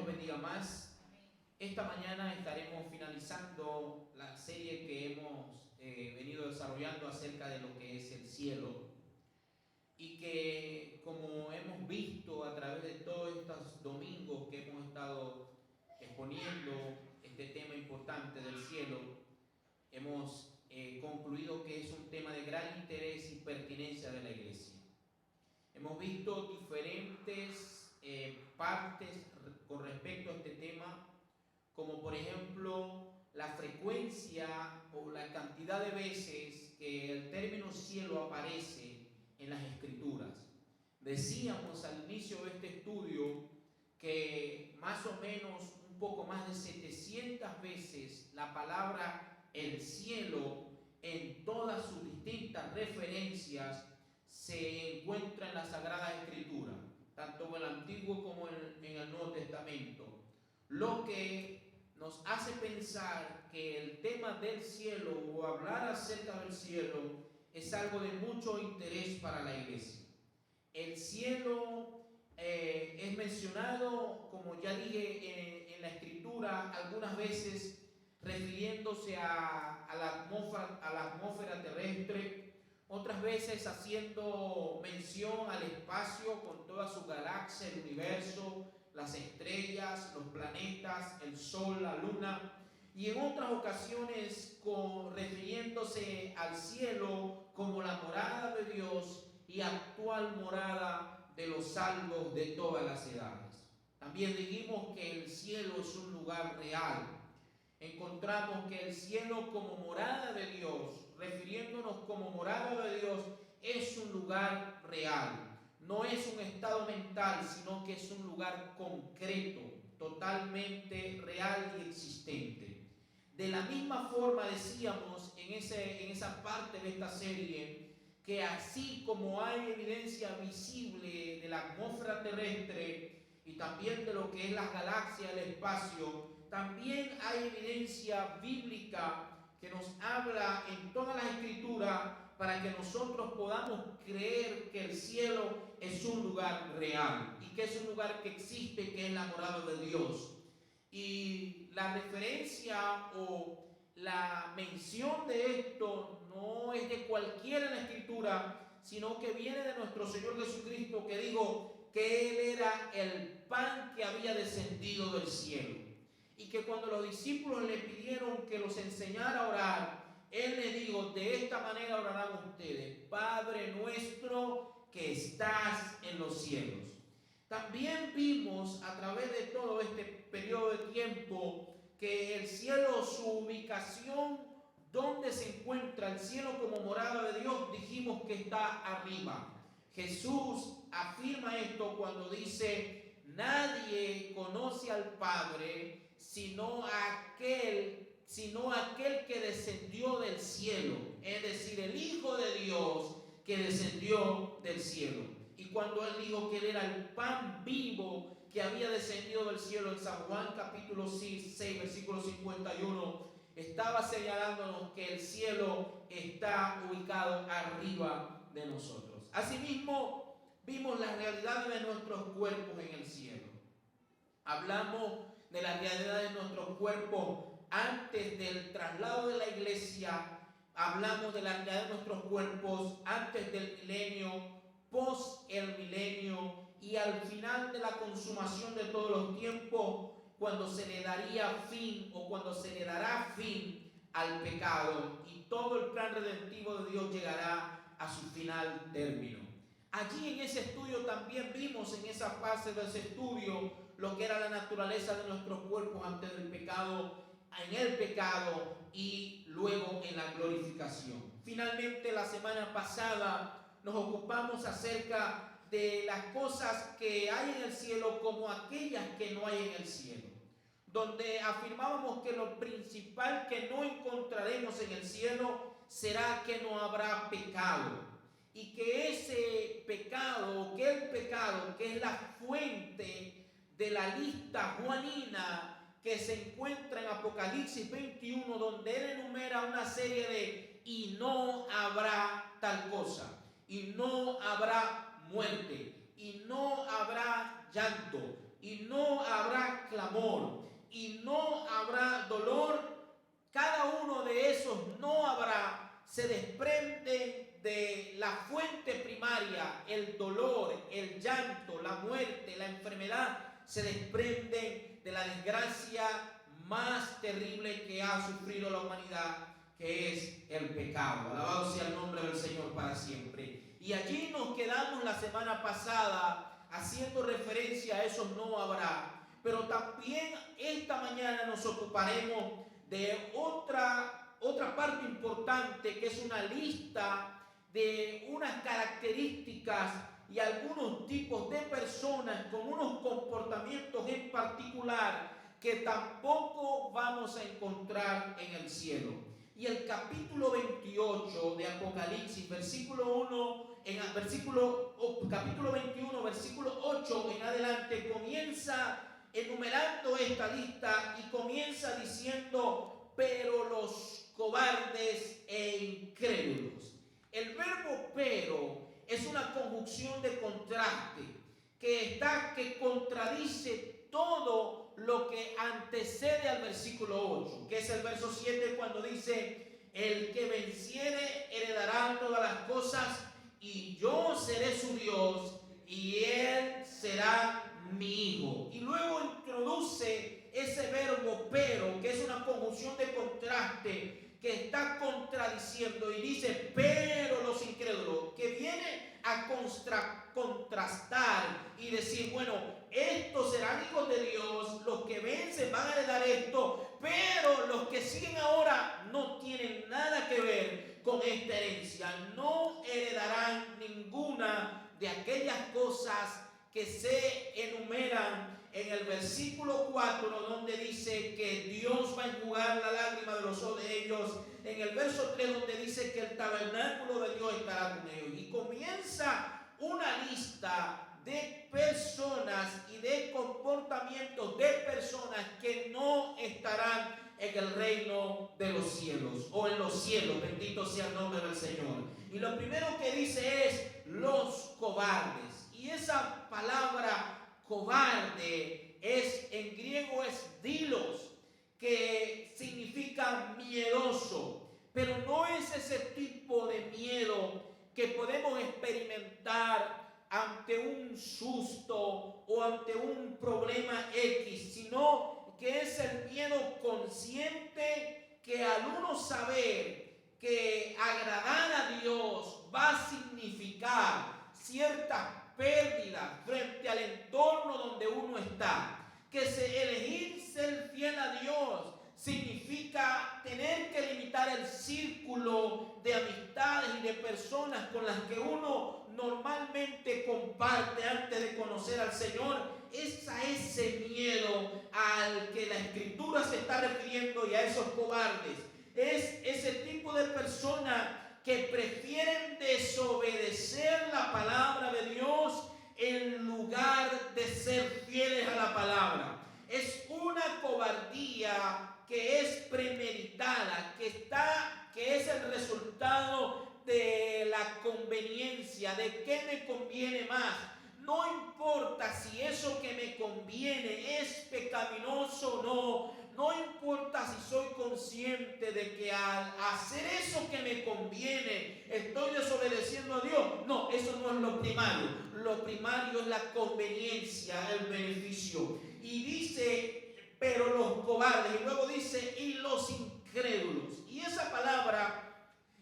los bendiga más. Esta mañana estaremos finalizando la serie que hemos venido desarrollando acerca de lo que es el cielo, y que, como hemos visto a través de todos estos domingos que hemos estado exponiendo este tema importante del cielo, hemos concluido que es un tema de gran interés y pertinencia de la iglesia. Hemos visto diferentes partes con respecto a este tema, como por ejemplo la frecuencia o la cantidad de veces que el término cielo aparece en las escrituras. Decíamos al inicio de este estudio que más o menos un poco más de 700 veces la palabra el cielo, en todas sus distintas referencias, se encuentra en la Sagrada Escritura, tanto en el Antiguo como en el Nuevo Testamento, lo que nos hace pensar que el tema del cielo o hablar acerca del cielo es algo de mucho interés para la iglesia. El cielo es mencionado, como ya dije, en la Escritura algunas veces refiriéndose a la atmósfera terrestre, otras veces haciendo mención al espacio con toda su galaxia, el universo, las estrellas, los planetas, el sol, la luna, y en otras ocasiones refiriéndose al cielo como la morada de Dios y actual morada de los salvos de todas las edades. También dijimos que el cielo es un lugar real. Encontramos que el cielo como morada de Dios, refiriéndonos como morada de Dios, es un lugar real. No es un estado mental, sino que es un lugar concreto, totalmente real y existente. De la misma forma decíamos en esa parte de esta serie, que así como hay evidencia visible de la atmósfera terrestre y también de lo que es las galaxias, el espacio, también hay evidencia bíblica que nos habla en toda la Escritura para que nosotros podamos creer que el cielo es un lugar real y que es un lugar que existe, que es la morada de Dios. Y la referencia o la mención de esto no es de cualquiera en la Escritura, sino que viene de nuestro Señor Jesucristo, que dijo que Él era el pan que había descendido del cielo. Y que cuando los discípulos le pidieron que los enseñara a orar, Él les dijo: de esta manera orarán ustedes: Padre nuestro que estás en los cielos. También vimos a través de todo este periodo de tiempo que el cielo, su ubicación, donde se encuentra el cielo como morada de Dios, dijimos que está arriba. Jesús afirma esto cuando dice: nadie conoce al Padre sino aquel que descendió del cielo, es decir, el Hijo de Dios que descendió del cielo. Y cuando Él dijo que Él era el pan vivo que había descendido del cielo, en San Juan capítulo 6, versículo 51, estaba señalándonos que el cielo está ubicado arriba de nosotros. Asimismo, vimos las realidades de nuestros cuerpos en el cielo. Hablamos de la realidad de nuestros cuerpos antes del traslado de la iglesia. Hablamos de la realidad de nuestros cuerpos antes del milenio, post el milenio y al final de la consumación de todos los tiempos, cuando se le daría fin o cuando se le dará fin al pecado y todo el plan redentivo de Dios llegará a su final término. Allí en ese estudio también vimos, en esa fase de ese estudio, lo que era la naturaleza de nuestros cuerpos antes del pecado, en el pecado y luego en la glorificación. Finalmente, la semana pasada nos ocupamos acerca de las cosas que hay en el cielo como aquellas que no hay en el cielo, donde afirmábamos que lo principal que no encontraremos en el cielo será que no habrá pecado. Y que ese pecado, que el pecado, que es la fuente de la lista juanina que se encuentra en Apocalipsis 21, donde Él enumera una serie de y no habrá tal cosa, y no habrá muerte, y no habrá llanto, y no habrá clamor y no habrá dolor, cada uno de esos no habrá, se desprende de la fuente primaria, el dolor, el llanto, la muerte, la enfermedad, se desprenden de la desgracia más terrible que ha sufrido la humanidad, que es el pecado. Alabado sea el nombre del Señor para siempre. Y allí nos quedamos la semana pasada haciendo referencia a esos no habrá. Pero también esta mañana nos ocuparemos de otra parte importante, que es una lista de unas características y algunos tipos de personas con unos comportamientos en particular que tampoco vamos a encontrar en el cielo. Y el capítulo 28 de Apocalipsis, capítulo 21, versículo 8 en adelante, comienza enumerando esta lista y comienza diciendo: pero los cobardes e incrédulos. El verbo pero es una conjunción de contraste que contradice todo lo que antecede al versículo 8, que es el verso 7, cuando dice: el que venciere heredará todas las cosas, y yo seré su Dios, y él será mi hijo. Y luego introduce ese verbo pero, que es una conjunción de contraste que está contradiciendo, y dice: pero los incrédulos, que viene a contrastar y decir: bueno, estos serán hijos de Dios, los que vencen van a heredar esto, pero los que siguen ahora no tienen nada que ver con esta herencia, no heredarán ninguna de aquellas cosas que se enumeran en el versículo 4, donde dice que Dios va a enjugar la lágrima de los ojos de ellos, en el verso 3, donde dice que el tabernáculo de Dios estará con ellos, y comienza una lista de personas y de comportamientos de personas que no estarán en el reino de los cielos, o en los cielos, bendito sea el nombre del Señor. Y lo primero que dice es los cobardes, y esa palabra cobarde en griego es dilos, que significa miedoso, pero no es ese tipo de miedo que podemos experimentar ante un susto o ante un problema X, sino que es el miedo consciente, que al uno saber que agradar a Dios va a significar ciertas pérdidas frente al entorno donde uno está, que elegir ser fiel a Dios significa tener que limitar el círculo de amistades y de personas con las que uno normalmente comparte antes de conocer al Señor. Es a ese miedo al que la Escritura se está refiriendo, y a esos cobardes. Es ese tipo de personas que prefieren desobedecer la palabra de Dios en lugar de ser fieles a la palabra. Es una cobardía que es premeditada, que es el resultado de la conveniencia, de qué me conviene más. No importa si eso que me conviene es pecaminoso o no. No importa si soy consciente de que al hacer eso que me conviene estoy desobedeciendo a Dios. No, eso no es lo primario. Lo primario es la conveniencia, el beneficio. Y dice, pero los cobardes. Y luego dice, y los incrédulos. Y esa palabra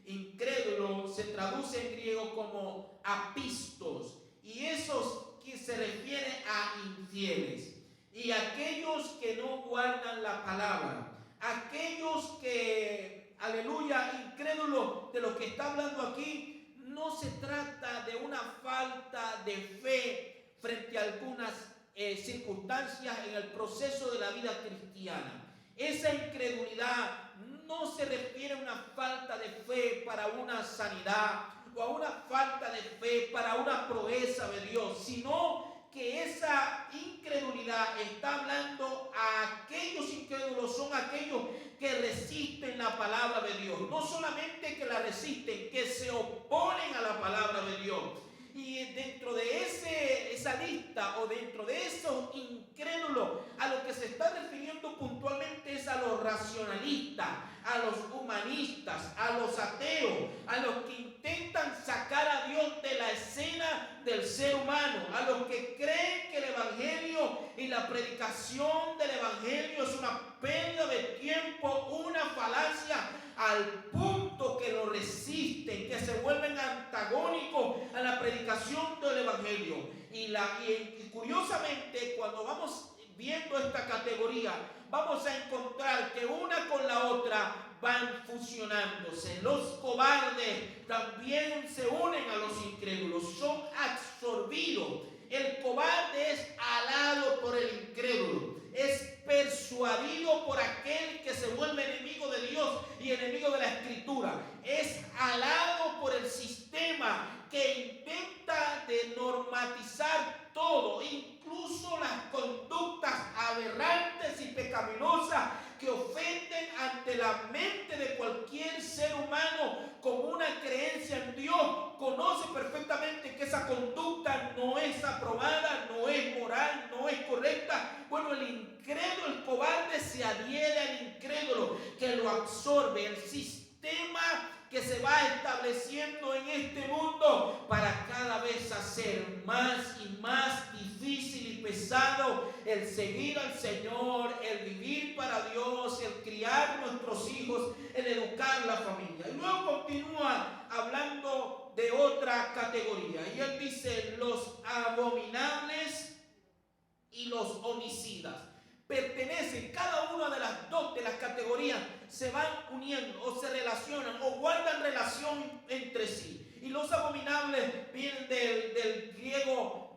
incrédulo se traduce en griego como apistos. Y esos que se refiere a infieles. Y aquellos que no guardan la palabra, aquellos que, aleluya, incrédulos, de lo que está hablando aquí, no se trata de una falta de fe frente a algunas circunstancias en el proceso de la vida cristiana. Esa incredulidad no se refiere a una falta de fe para una sanidad o a una falta de fe para una proeza de Dios, sino que esa incredulidad está hablando a aquellos incrédulos, son aquellos que resisten la palabra de Dios. No solamente que la resisten, que se oponen a la palabra de Dios. Y dentro de esa lista, o dentro de esos incrédulos, a lo que que se está refiriendo puntualmente es a los racionalistas, a los humanistas, a los ateos, a los que intentan sacar a Dios de la escena del ser humano, a los que creen que el Evangelio y la predicación del Evangelio es una pérdida de tiempo, una falacia, al punto que lo resisten, que se vuelven antagónicos a la predicación del Evangelio. Y curiosamente, cuando vamos viendo esta categoría, vamos a encontrar que una con la otra van fusionándose. Los cobardes también se unen a los incrédulos, son absorbidos. El cobarde es alado por el incrédulo, es persuadido por aquel que se vuelve enemigo de Dios y enemigo de la Escritura, es alado por el sistema que intenta de normatizar todo, incluso las conductas aberrantes y pecaminosas que ofenden ante la mente de cualquier ser humano con una creencia en Dios. Conoce perfectamente que esa conducta no es aprobada, no es moral, no es correcta. Bueno, el incrédulo, el cobarde se adhiere al incrédulo, que lo absorbe. El sistema que se va estableciendo en este mundo para cada vez hacer más y más difícil y pesado el seguir al Señor, el vivir para Dios, el criar nuestros hijos, el educar la familia. Y luego continúa hablando de otra categoría, y él dice: los abominables y los homicidas. Pertenecen, cada una de las dos de las categorías se van uniendo o se relacionan o guardan relación entre sí. Y los abominables vienen del griego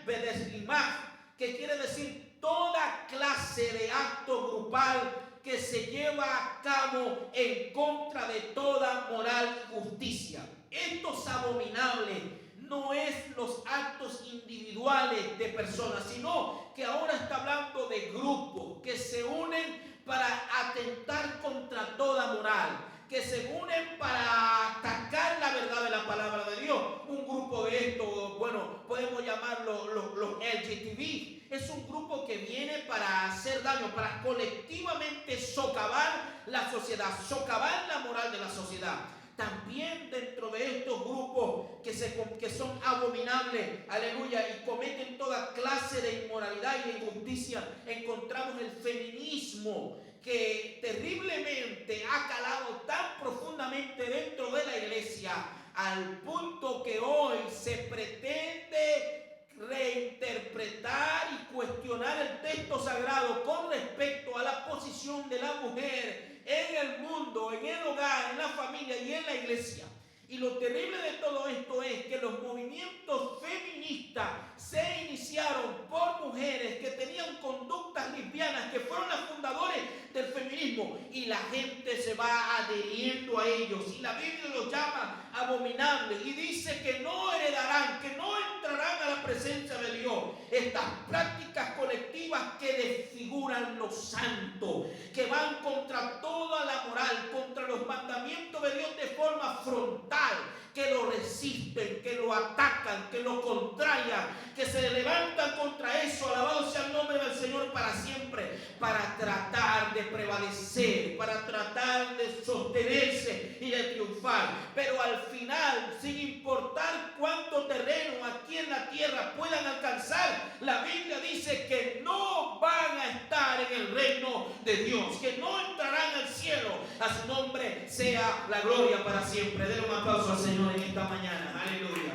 bedeslimach, que quiere decir toda clase de acto grupal que se lleva a cabo en contra de toda moral y justicia. Estos abominables no es los actos individuales de personas, sino que ahora está hablando de grupos que se unen para atentar contra toda moral, que se unen para atacar la verdad de la palabra de Dios. Un grupo de estos, bueno, podemos llamarlo los LGTB. Es un grupo que viene para hacer daño, para colectivamente socavar la sociedad, socavar la moral de la sociedad. También dentro de estos grupos que son abominables, aleluya, y cometen toda clase de inmoralidad y de injusticia, encontramos el feminismo, que terriblemente ha calado tan profundamente dentro de la iglesia, al punto que hoy se pretende reinterpretar y cuestionar el texto sagrado con respecto a la posición de la mujer en el mundo, en el hogar, en la familia y en la iglesia. Y lo terrible de todo esto es que los movimientos feministas se iniciaron por mujeres que tenían conductas lesbianas, que fueron las fundadoras del feminismo, y la gente se va adheriendo a ellos, y la Biblia los llama abominables y dice que no heredarán, que no entrarán a la presencia de Dios. Estas prácticas colectivas que desfiguran lo santo, que van contra toda la moral, contra los mandamientos de Dios de forma frontal, que lo resisten, que lo atacan, que lo contrayan, que se levantan contra eso. Alabado sea el nombre del Señor para siempre, para tratar de prevalecer, para tratar de sostenerse y de triunfar. Pero al final, sin importar cuánto terreno aquí en la tierra puedan alcanzar, la Biblia dice que no van a estar en el reino de Dios, que no entrarán al cielo. A su nombre sea la gloria para siempre. Denle un aplauso al Señor en esta mañana. Aleluya.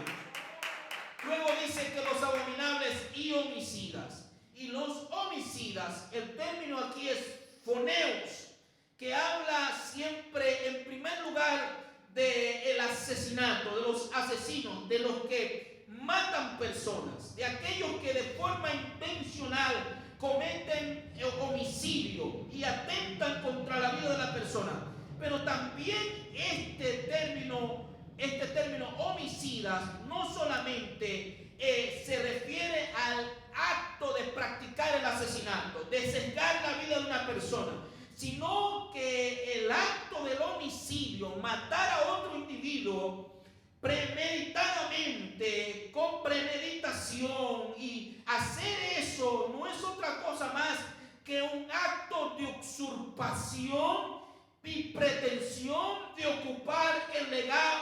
Luego dice que los abominables y homicidas. Y los homicidas, el término aquí es foneos, que habla siempre en primer lugar del asesinato, de los asesinos, de los que matan personas, de aquellos que de forma intencional cometen homicidio y atentan contra la vida de la persona. Pero también este término homicidas no solamente se refiere al acto de practicar el asesinato, de sesgar la vida de una persona, sino que el acto del homicidio, matar a otro individuo premeditadamente, con premeditación, y hacer eso no es otra usurpación y pretensión de ocupar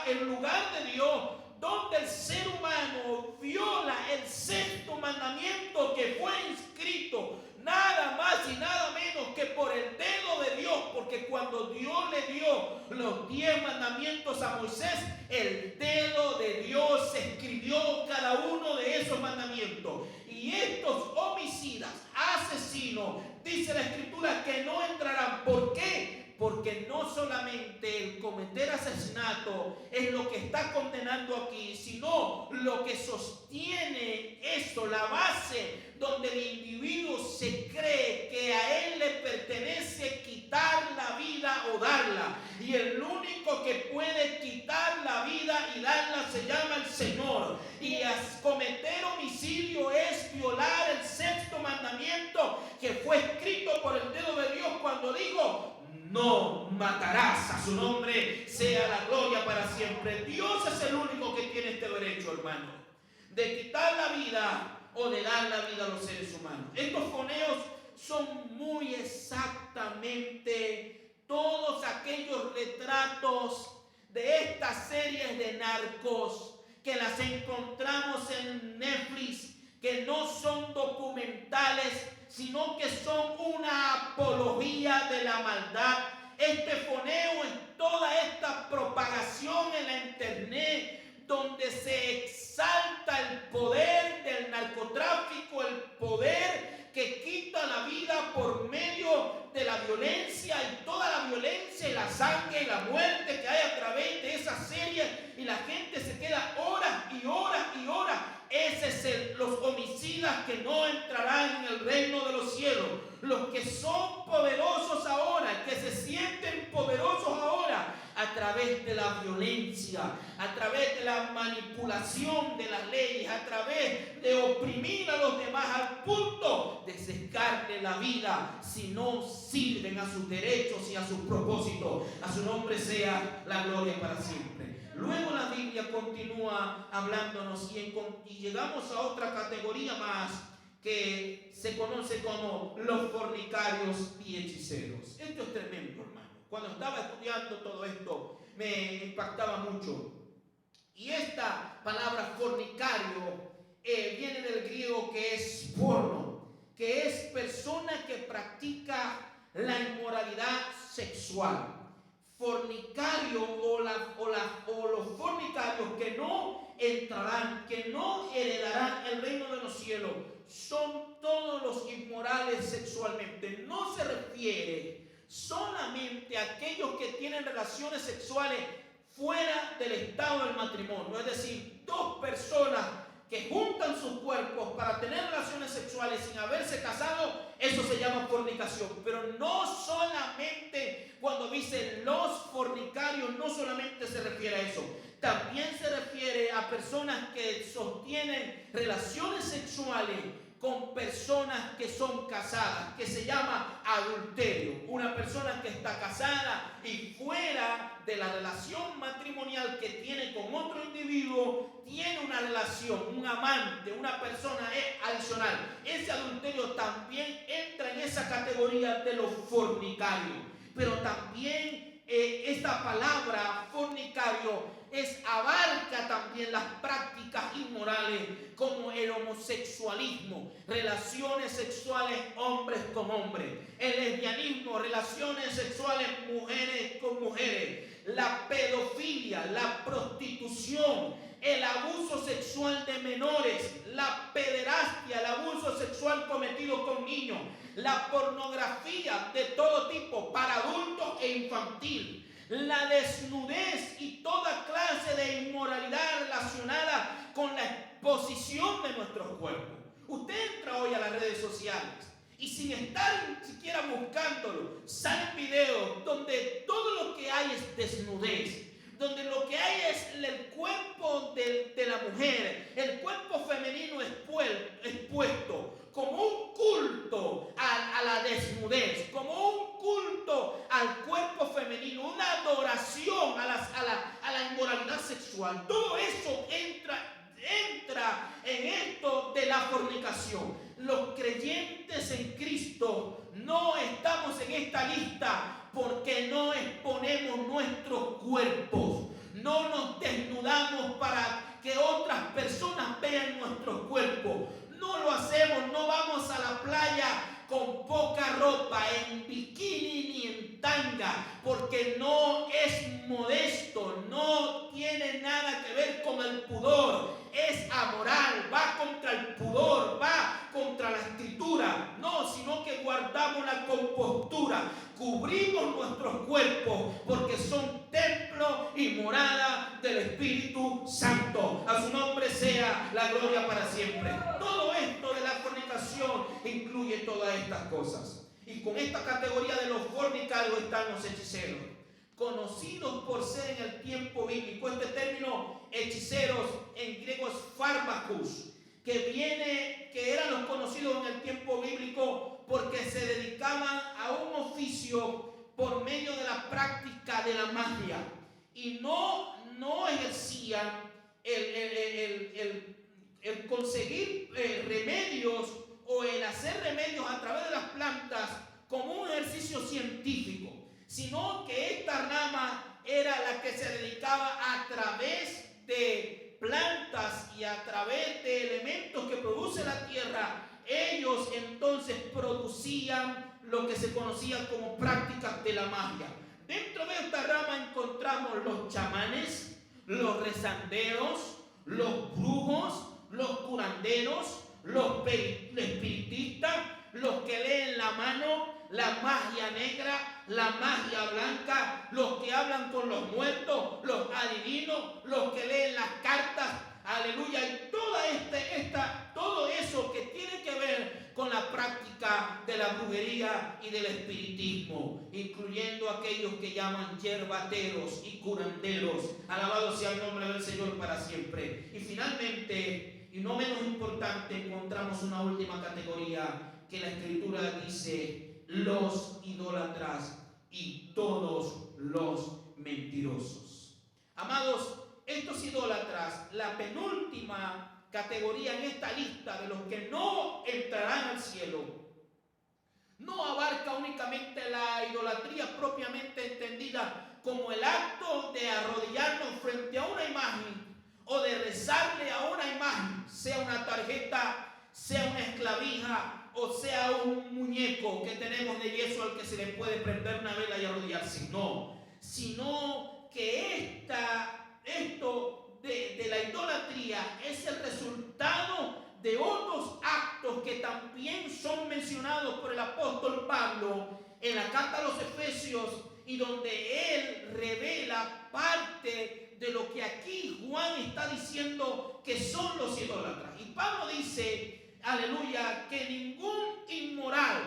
el lugar de Dios, donde el ser humano viola el sexto mandamiento que fue inscrito nada más y nada menos que por el dedo de Dios, porque cuando Dios le dio los 10 mandamientos a Moisés, el dedo de Dios escribió cada uno de esos mandamientos. Y estos homicidas, asesinos, dice la Escritura que no entrarán. ¿Por qué? Porque no solamente el cometer asesinato es lo que está condenando aquí, sino lo que sostiene eso, la base donde el individuo se cree que a él le pertenece quitar la vida o darla. Y el único que puede quitar la vida y darla se llama el Señor. Y cometer homicidio es violar el sexto mandamiento que fue escrito por el dedo de Dios cuando dijo: no matarás. A su nombre sea la gloria para siempre. Dios es el único que tiene este derecho, hermano, de quitar la vida o de dar la vida a los seres humanos. Estos foneos son muy exactamente todos aquellos retratos de estas series de narcos que las encontramos en Netflix, que no son documentales, sino que son una apología de la maldad. Este foneo es toda esta propagación en la internet donde se exalta el poder del narcotráfico, el poder que quita la vida por medio de la violencia y toda la violencia y la sangre y la muerte que hay a través de esas series, y la gente se queda horas y horas y horas. Ese los homicidas que no entrarán en el reino de los cielos. Los que son poderosos ahora, que se sienten poderosos ahora, a través de la violencia, a través de la manipulación de las leyes, a través de oprimir a los demás al punto de sacarle la vida si no sirven a sus derechos y a sus propósitos. A su nombre sea la gloria para siempre. Luego la Biblia continúa hablándonos y llegamos a otra categoría más que se conoce como los fornicarios y hechiceros. Esto es tremendo, hermano. Cuando estaba estudiando todo esto me impactaba mucho. Y esta palabra fornicario viene del griego que es porno, que es persona que practica la inmoralidad sexual. Fornicario o los fornicarios que no entrarán, que no heredarán el reino de los cielos, son todos los inmorales sexualmente. No se refiere solamente a aquellos que tienen relaciones sexuales fuera del estado del matrimonio, es decir, dos personas que juntan sus cuerpos para tener relaciones sexuales sin haberse casado. Eso se llama fornicación. Pero no solamente cuando dice los fornicarios, no solamente se refiere a eso. También se refiere a personas que sostienen relaciones sexuales con personas que son casadas, que se llama adulterio. Una persona que está casada y fuera de la relación matrimonial que tiene con otro individuo, tiene una relación, un amante, una persona adicional. Ese adulterio también entra en esa categoría de los fornicarios. Pero también esta palabra fornicario abarca también las prácticas inmorales como el homosexualismo, relaciones sexuales hombres con hombres, el lesbianismo, relaciones sexuales mujeres con mujeres, la pedofilia, la prostitución, el abuso sexual de menores, la pederastia, el abuso sexual cometido con niños, la pornografía de todo tipo para adultos e infantil, la desnudez y toda clase de inmoralidad relacionada con la exposición de nuestros cuerpos. Usted entra hoy a las redes sociales y sin estar siquiera buscándolo, salen videos donde todo lo que hay es desnudez, donde lo que hay es el cuerpo de la mujer, el cuerpo femenino expuesto, como un culto a la desnudez, como un culto al cuerpo femenino, una adoración a la inmoralidad sexual. Todo eso entra en esto de la fornicación. Los creyentes en Cristo no estamos en esta esta lista porque no exponemos nuestros cuerpos. No nos desnudamos para que otras personas vean nuestros cuerpos. No lo hacemos, no vamos a la playa con poca ropa, en bikini ni en tanga, porque no es modesto, no tiene nada que ver con el pudor, es amoral, va contra el pudor, va contra la escritura. No, sino que guardamos la compostura, cubrimos nuestros cuerpos, porque son templo y morada del Espíritu Santo. A su nombre sea la gloria para siempre. Todo esto de la fornicación incluye todas estas cosas. Y con esta categoría de los fornicarios están los hechiceros, conocidos por ser en el tiempo bíblico. Este término hechiceros en griego es fármacos, que eran los conocidos en el tiempo bíblico porque se dedicaban a un oficio por medio de la práctica de la magia y no ejercían el conseguir remedios o el hacer remedios a través de las plantas como un ejercicio científico, sino que esta rama era la que se dedicaba a través de plantas y a través de elementos que produce la tierra. Ellos entonces producían lo que se conocía como prácticas de la magia. Dentro de esta rama encontramos los chamanes, los rezanderos, los brujos, los curanderos, los espiritistas, los que leen la mano, la magia negra, la magia blanca, los que hablan con los muertos, los adivinos, los que leen las cartas, aleluya, y todo eso que tiene que ver con la práctica de la brujería y del espiritismo, incluyendo aquellos que llaman yerbateros y curanderos. Alabado sea el nombre del Señor para siempre. Y finalmente, y no menos importante, encontramos una última categoría que la Escritura dice: los idólatras y todos los mentirosos. Amados, estos idólatras, la penúltima categoría en esta lista de los que no entrarán al cielo, no abarca únicamente la idolatría propiamente entendida como el acto de arrodillarnos frente a una imagen o de rezarle a una imagen, sea una tarjeta, sea una esclavija o sea un muñeco que tenemos de yeso al que se le puede prender una vela y arrodillarse. No, sino que esto de la idolatría es el resultado de otros actos que también son mencionados por el apóstol Pablo en la carta a los Efesios, y donde él revela parte de lo que aquí Juan está diciendo que son los idólatras. Y Pablo dice, aleluya, que ningún inmoral,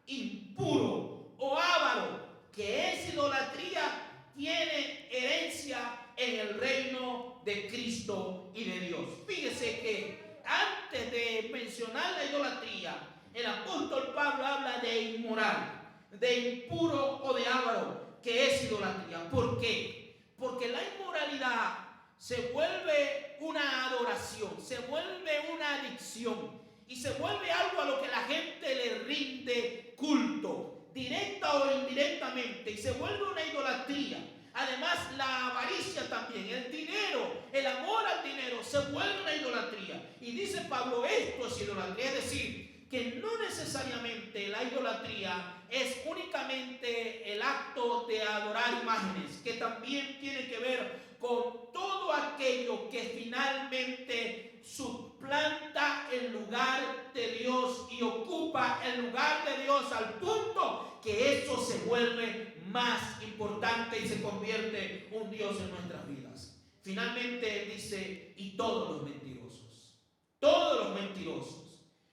impuro o avaro, que es idolatría, tiene herencia en el reino de Cristo y de Dios. Fíjese que antes de mencionar la idolatría, el apóstol Pablo habla de inmoral, de impuro o de avaro, que es idolatría. ¿Por qué? Porque la inmoralidad se vuelve una adoración, se vuelve una adicción y se vuelve algo a lo que la gente le rinde culto, directa o indirectamente, y se vuelve una idolatría. Además, la avaricia también, el dinero, el amor al dinero se vuelve una idolatría. Y dice Pablo, esto es idolatría, es decir, que no necesariamente la idolatría es únicamente el acto de adorar imágenes, que también tiene que ver con todo aquello que finalmente suplanta el lugar de Dios y ocupa el lugar de Dios al punto que eso se vuelve más importante y se convierte un Dios en nuestras vidas. Finalmente él dice, y todos los mentirosos, todos los mentirosos.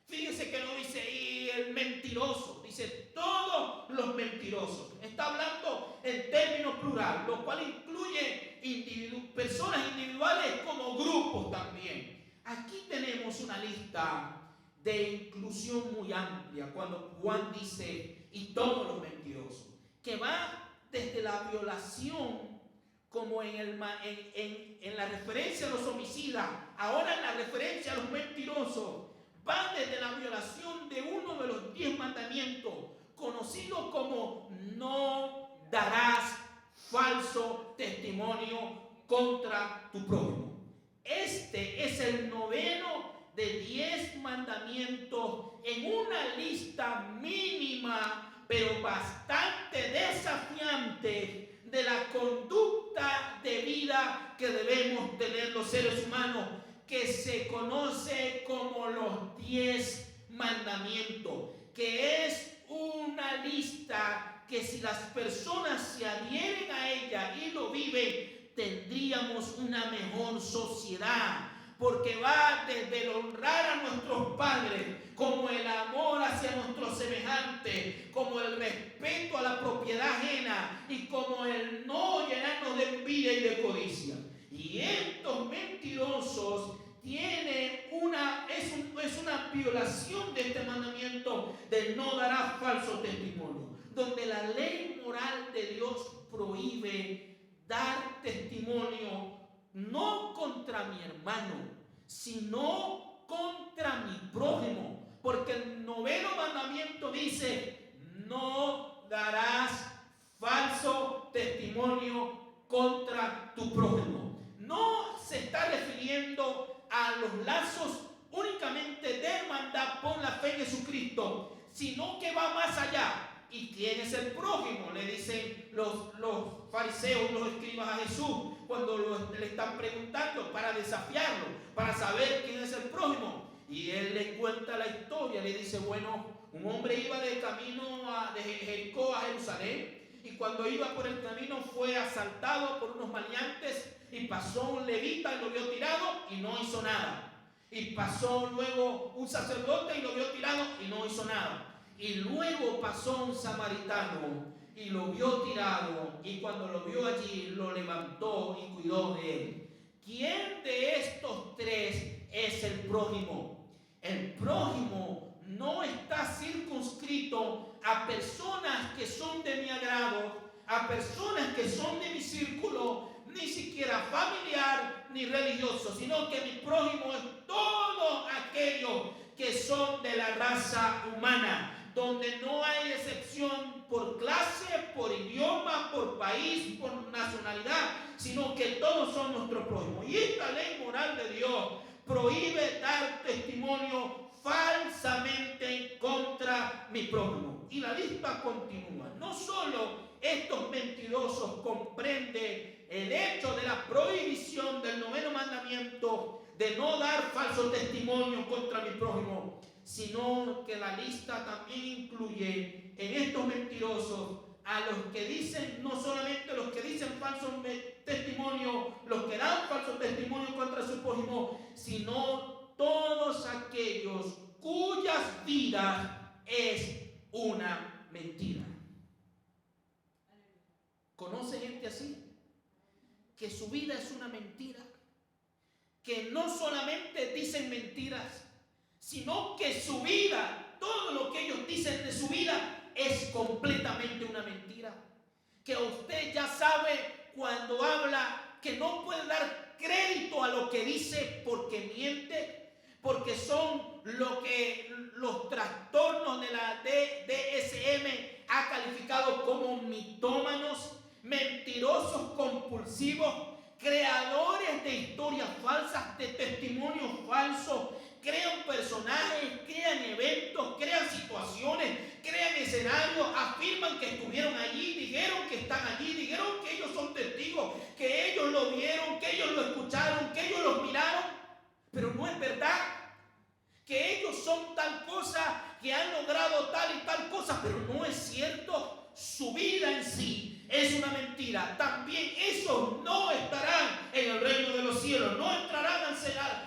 Fíjese que no dice y el mentiroso, dice todos los mentirosos. Está hablando en términos plural, lo cual incluye personas individuales como grupos también. Aquí tenemos una lista de inclusión muy amplia cuando Juan dice y todos los mentirosos, que va desde la violación, como en la referencia a los homicidas, ahora en la referencia a los mentirosos, va desde la violación de uno de los 10 mandamientos, conocido como no darás falso testimonio contra tu prójimo. Este es el noveno de 10 mandamientos en una lista mínima, pero bastante desafiante de la conducta de vida que debemos tener los seres humanos, que se conoce como los 10 mandamientos, que es una lista que si las personas se adhieren a ella y lo viven, tendríamos una mejor sociedad, porque va desde el honrar a nuestros padres, como el amor hacia nuestros semejantes, como el respeto a la propiedad ajena y como el no llenarnos de envidia y de codicia. Y estos mentirosos tienen es una violación de este mandamiento del no darás falso testimonio, donde la ley moral de Dios prohíbe dar testimonio no contra mi hermano, sino contra mi prójimo, porque el noveno mandamiento dice: no darás falso testimonio contra tu prójimo. No se está refiriendo a los lazos únicamente de hermandad por la fe en Jesucristo, sino que va más allá. ¿Y quién es el prójimo?, le dicen los fariseos, los escribas a Jesús cuando le están preguntando, para desafiarlo, para saber quién es el prójimo. Y él le cuenta la historia, le dice: bueno, un hombre iba de camino de Jericó a Jerusalén, y cuando iba por el camino fue asaltado por unos maleantes, y pasó un levita y lo vio tirado y no hizo nada. Y pasó luego un sacerdote y lo vio tirado y no hizo nada. Y luego pasó un samaritano y lo vio tirado, y cuando lo vio allí lo levantó y cuidó de él. ¿Quién de estos tres es el prójimo? El prójimo no está circunscrito a personas que son de mi agrado, a personas que son de mi círculo, ni siquiera familiar ni religioso, sino que mi prójimo es todos aquellos que son de la raza humana, donde no hay excepción por clase, por idioma, por país, por nacionalidad, sino que todos son nuestros prójimos. Y esta ley moral de Dios prohíbe dar testimonio falsamente contra mi prójimo. Y la lista continúa. No solo estos mentirosos comprenden el hecho de la prohibición del noveno mandamiento de no dar falso testimonio contra mi prójimo, sino que la lista también incluye en estos mentirosos a los que dicen, no solamente los que dicen falso testimonio, los que dan falso testimonio contra su prójimo, sino todos aquellos cuyas vidas es una mentira. ¿Conoce gente así? Que su vida es una mentira, que no solamente dicen mentiras, sino que su vida, todo lo que ellos dicen de su vida es completamente una mentira. Que usted ya sabe cuando habla que no puede dar crédito a lo que dice porque miente, porque son lo que los trastornos de la DSM ha calificado como mitómanos, mentirosos compulsivos, creadores de historias falsas, de testimonios falsos. Crean personajes, crean eventos, crean situaciones, crean escenarios, afirman que estuvieron allí, dijeron que están allí, dijeron que ellos son testigos, que ellos lo vieron, que ellos lo escucharon, que ellos los miraron, pero no es verdad. Que ellos son tal cosa, que han logrado tal y tal cosa, pero no es cierto. Su vida en sí es una mentira. También esos no estarán en el reino de los cielos, no entrarán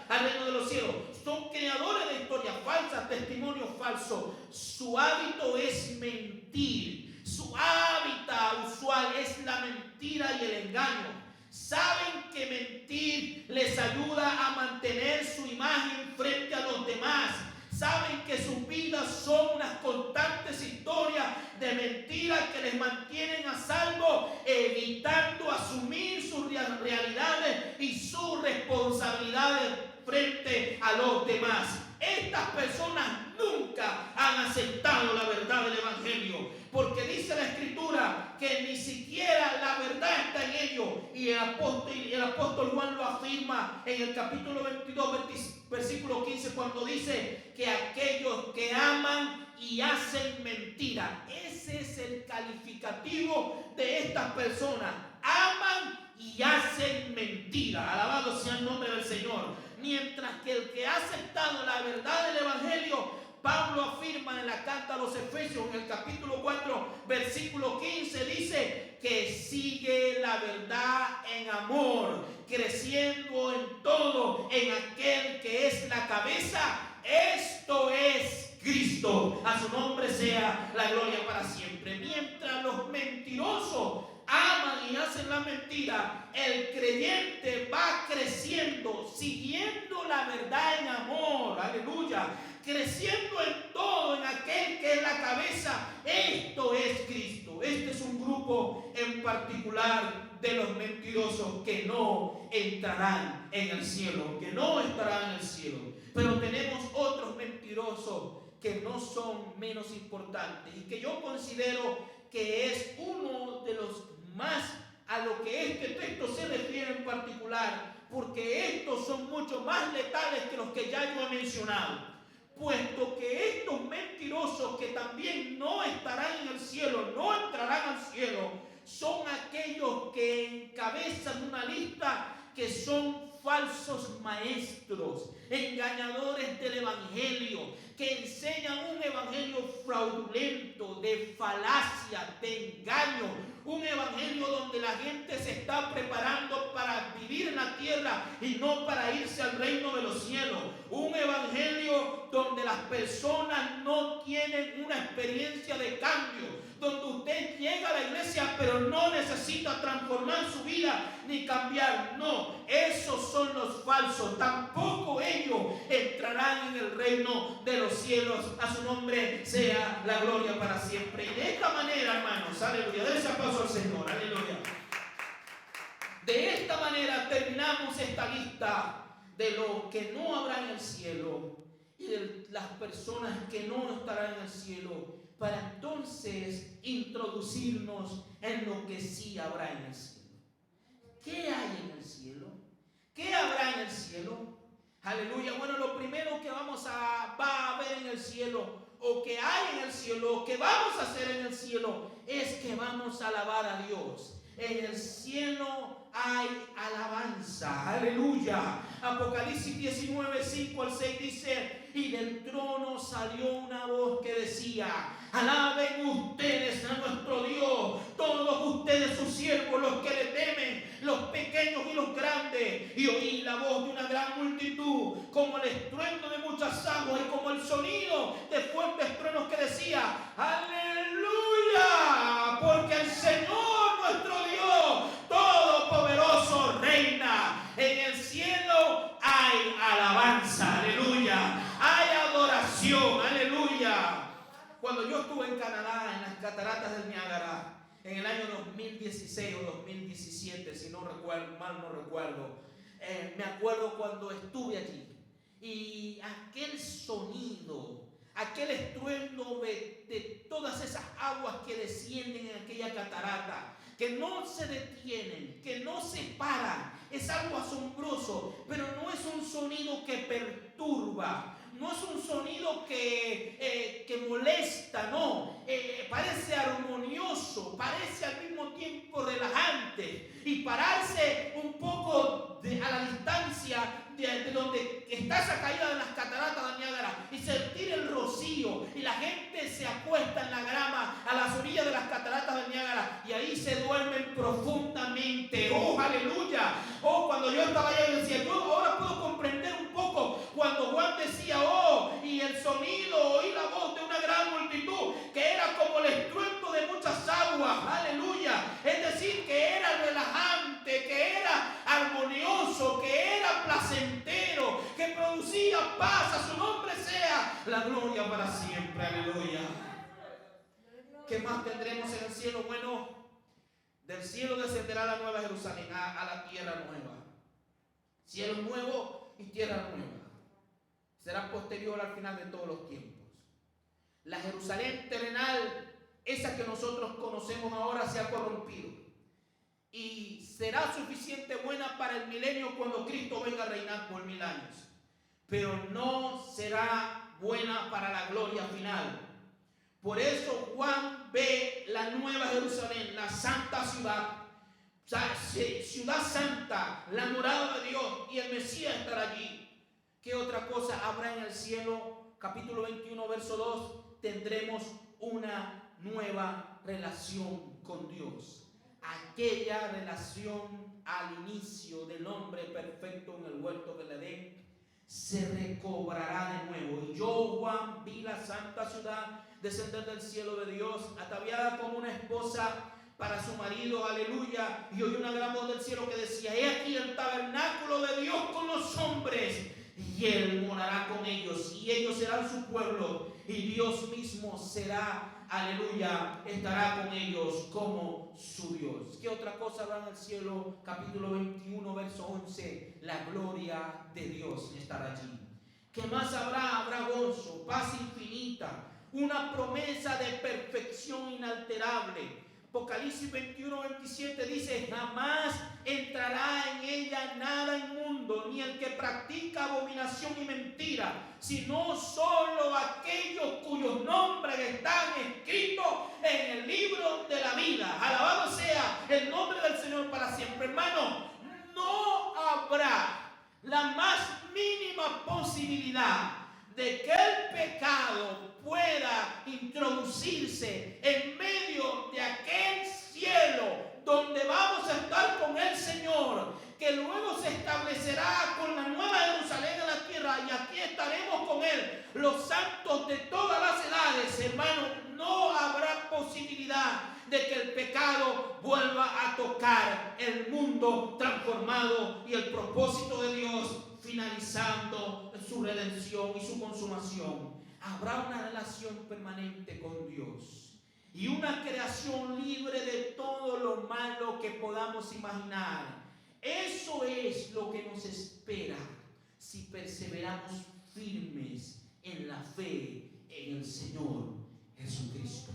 al reino de los cielos. Son creadores de historias falsas, testimonios falsos. Su hábito es mentir. Su hábitat usual es la mentira y el engaño. Saben que mentir les ayuda a mantener su imagen frente a los demás. Saben que sus vidas son unas constantes historias de mentiras que les mantienen a salvo, evitando asumir sus realidades y sus responsabilidades frente a los demás. Estas personas nunca han aceptado la verdad del Evangelio. porque dice la Escritura que ni siquiera la verdad está en ellos. Y el apóstol Juan lo afirma en el capítulo 22, versículo 15, cuando dice que aquellos que aman y hacen mentira. Ese es el calificativo de estas personas. Aman y hacen mentira. Alabado sea el nombre del Señor. Mientras que el que ha aceptado la verdad del Evangelio, Pablo afirma en la carta a los Efesios, en el capítulo 4, versículo 15, dice que sigue la verdad en amor, creciendo en todo en aquel que es la cabeza. Esto es Cristo. A su nombre sea la gloria para siempre. Mientras los mentirosos aman y hacen la mentira, el creyente va creciendo, siguiendo la verdad en amor. Aleluya. Creciendo en todo, en aquel que es la cabeza. Esto es Cristo. Este es un grupo en particular de los mentirosos que no entrarán en el cielo, que no estarán en el cielo. Pero tenemos otros mentirosos que no son menos importantes y que yo considero que es uno de los más a lo que este texto se refiere en particular, porque estos son mucho más letales que los que ya yo he mencionado. Puesto que estos mentirosos que también no estarán en el cielo, no entrarán al cielo, son aquellos que encabezan una lista que son falsos maestros, engañadores del evangelio, que enseñan un evangelio fraudulento, de falacia, de engaño, un evangelio donde la gente se está preparando para vivir en la tierra y no para irse al reino de los cielos, un evangelio donde las personas no tienen una experiencia de cambio, donde usted llega a la iglesia pero no necesita transformar su vida ni cambiar. No, esos son los falsos. Tampoco ellos entrarán en el reino de los cielos. A su nombre sea la gloria para siempre. Y de esta manera, hermanos, aleluya, denle ese aplauso al Señor, aleluya. De esta manera terminamos esta lista de los que no habrán en el cielo y de las personas que no estarán en el cielo, para entonces introducirnos en lo que sí habrá en el cielo. ¿Qué hay en el cielo? ¿Qué habrá en el cielo? Aleluya. Bueno, lo primero que va a haber en el cielo, o que hay en el cielo, o que vamos a hacer en el cielo, es que vamos a alabar a Dios. En el cielo hay alabanza. Aleluya. Apocalipsis 19, 5 al 6 dice: y del trono salió una voz que decía: alaben ustedes a nuestro Dios, todos ustedes sus siervos, los que le temen, los pequeños y los grandes. Y oí la voz de una gran multitud, como el estruendo de muchas aguas y como el sonido de fuertes truenos, que decía: aleluya, porque el Señor nuestro Dios todopoderoso reina. En el cielo hay alabanza, aleluya, hay adoración, aleluya. Cuando yo estuve en Canadá, en las cataratas del Niágara, en el año 2016 o 2017, si no recuerdo, mal no recuerdo, me acuerdo cuando estuve allí y aquel sonido, aquel estruendo de todas esas aguas que descienden en aquella catarata, que no se detienen, que no se paran, es algo asombroso, pero no es un sonido que perturba, no es un sonido que molesta, no, parece armonioso, parece al mismo tiempo relajante, y pararse un poco a la distancia de donde está esa caída de las cataratas de Niágara y sentir el rocío, y la gente se acuesta en la grama a las orillas de las cataratas de Niágara y ahí se duermen profundamente. ¡Oh, aleluya! Oh, cuando yo estaba allá, yo decía, yo ahora puedo comprender un poco cuando Juan decía: oh, y el sonido, oí la voz de una gran multitud, que era como el estruendo de muchas aguas. ¡Aleluya! Es decir, que era relajante, que era armonioso, que era placentero, que producía paz. A su nombre sea la gloria para siempre. Aleluya. ¿Qué más tendremos en el cielo? Bueno, del cielo descenderá la nueva Jerusalén a la tierra nueva. Cielo nuevo y tierra nueva. Será posterior al final de todos los tiempos. La Jerusalén terrenal esa que nosotros conocemos ahora se ha corrompido y será suficiente buena para el milenio cuando Cristo venga a reinar por 1000 años, pero no será buena para la gloria final. Por eso Juan ve la nueva Jerusalén, la santa ciudad, ciudad santa, la morada de Dios, y el Mesías estará allí. ¿Qué otra cosa habrá en el cielo? Capítulo 21, verso 2, tendremos una nueva relación con Dios. Aquella relación al inicio del hombre perfecto en el huerto del Edén se recobrará de nuevo. Y yo, Juan, vi la santa ciudad descender del cielo de Dios, ataviada como una esposa para su marido, aleluya. Y oí una gran voz del cielo que decía: he aquí el tabernáculo de Dios con los hombres, y Él morará con ellos, y ellos serán su pueblo, y Dios mismo será, aleluya, estará con ellos como su Dios. ¿Qué otra cosa habrá en el cielo? Capítulo 21, verso 11, la gloria de Dios estará allí. ¿Qué más habrá? Habrá gozo, paz infinita, una promesa de perfección inalterable. Apocalipsis 21, 27 dice: jamás entrará en ella nada inmundo, ni el que practica abominación y mentira, sino solo aquellos cuyos nombres están escritos en el libro de la vida. Alabado sea el nombre del Señor para siempre. Hermano, no habrá la más mínima posibilidad de que el pecado pueda introducirse en medio de aquel cielo donde vamos a estar con el Señor, que luego se establecerá con la nueva Jerusalén en la tierra, y aquí estaremos con Él, los santos de todas las edades. Hermano, no habrá posibilidad de que el pecado vuelva a tocar el mundo transformado y el propósito de Dios finalizando su redención y su consumación. Habrá una relación permanente con Dios y una creación libre de todo lo malo que podamos imaginar. Eso es lo que nos espera si perseveramos firmes en la fe en el Señor Jesucristo.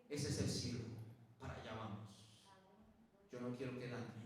Ese es el cielo. Para allá vamos. Yo no quiero quedarme